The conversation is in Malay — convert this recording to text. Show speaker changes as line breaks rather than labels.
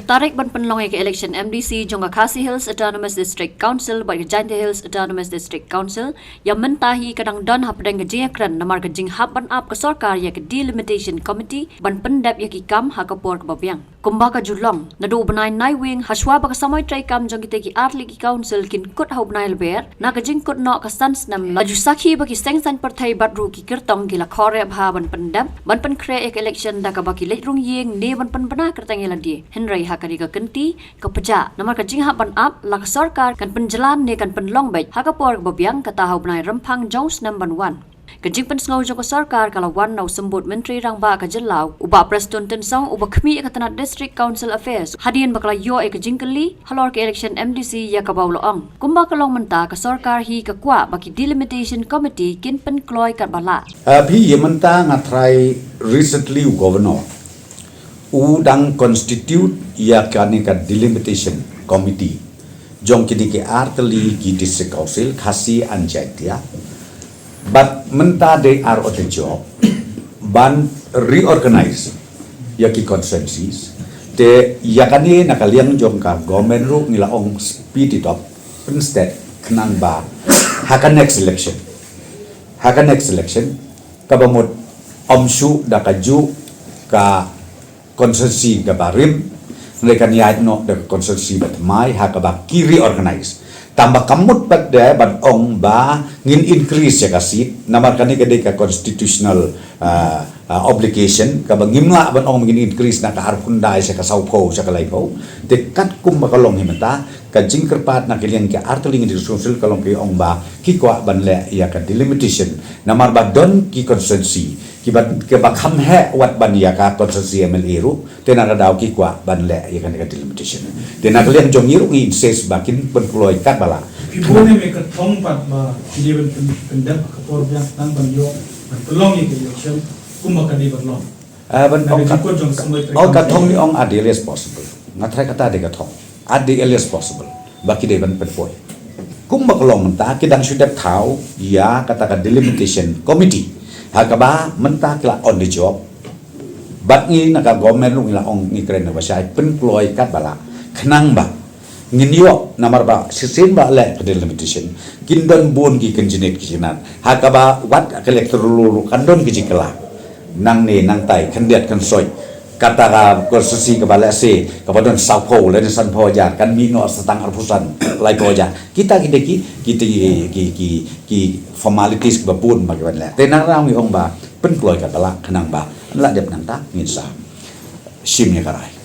Tarik ban penlong ke election MDC jongga Khasi Hills Autonomous District Council by Jaintia Hills Autonomous District Council yang mentahi kadang don hapdeng gejekran namar gejing hap ban ap ke sarkar ya ke delimitation committee ban pendap ya ki kam ha kapor ke babiang kumba ka julong nadu benai nai wing haswa ba samai trai kam jong kita ki arli ki council kin kut hau benai leber na gejing kut no ka sans nam laju sakhi ba ki sengsan partai badru ki kirtong gila khore bha ban pendap ban pen kre ek election da ka ba ki letrung yeng ne ban pen bana kertang eladi Henry kari ka kenti ka peja namar ka jingha ban ap la sarkar kan penjalan ne kan penlong bai ha ka por babiang ka tahu benai rempang jones number 1 Kajing pensngau joko sarkar kalau wan nau sembut menteri rang ba ka jelau uba preston tensong uba khmi ka tanat district council affairs hadian bakla yo e kajing kali halor ke election MDC ya ka baulo ong kumba kalong menta ka sarkar hi ka kwa baki delimitation committee kin pen kloi ka bala
Abi yementa ngatrai recently governor udang constitute ya kani ka delimitation committee jong kini ke arteli ki district council Khasi Anjaitia but menta they are on the job ban reorganize ya ki consensus te ya kani nakaliang jong ka government ru ngila ong speed it up instead kenang ba haka next election kabamot omsu da kaju ka konsensi gabarim mereka niat no da konsensi batmai hakaba kiri organize tambah kamut pada ban ong ba ngin increase ya kasit namar kani kade ka constitutional obligation ka bangimla ban ong ngin increase na ka arkundai sa kasauko sa kalaipo te kat kum bakalong himata ka jingkerpat na kiliang ka arteling di social kalong ki ong ba ki kwa ban le ya ka delimitation namar ba don ki konsensi ki ba kham he wat ban ya ka konsensi MLA ru te na daw ki kwa ban le ya ka delimitation te na kaliang jong yiru ngi ses bakin penploy kat bala
Pibone me ka thong pat ma diben pendap ka por biang tan ban yo ban pelong ye ke election kuma ka di ban long
ban ong ka thong ni ong adil as possible ngatrai kata de ka thong adil as possible baki de ban penpoy kum baklong menta kidang sudah tahu ya kata ka delimitation committee hakaba menta kala on the job bat ngi naka government lu ngila ong ngi kren na basai penploy kat bala khnang ba nginyo namar ba sisin ba le delimitation kindon bon ki kenjinet kijinan hakaba wat electoral kandon kijikela nang ne nang tai khandiat kan soi kata ka konstitusi ka bala se kapadon saupo le san poja kan mino setang arpusan lai poja kita ki formalities ba pun bagaimana le tenang rawi ong ba penploy ka bala khanang ba la dep nang ta ngin sa simnya karai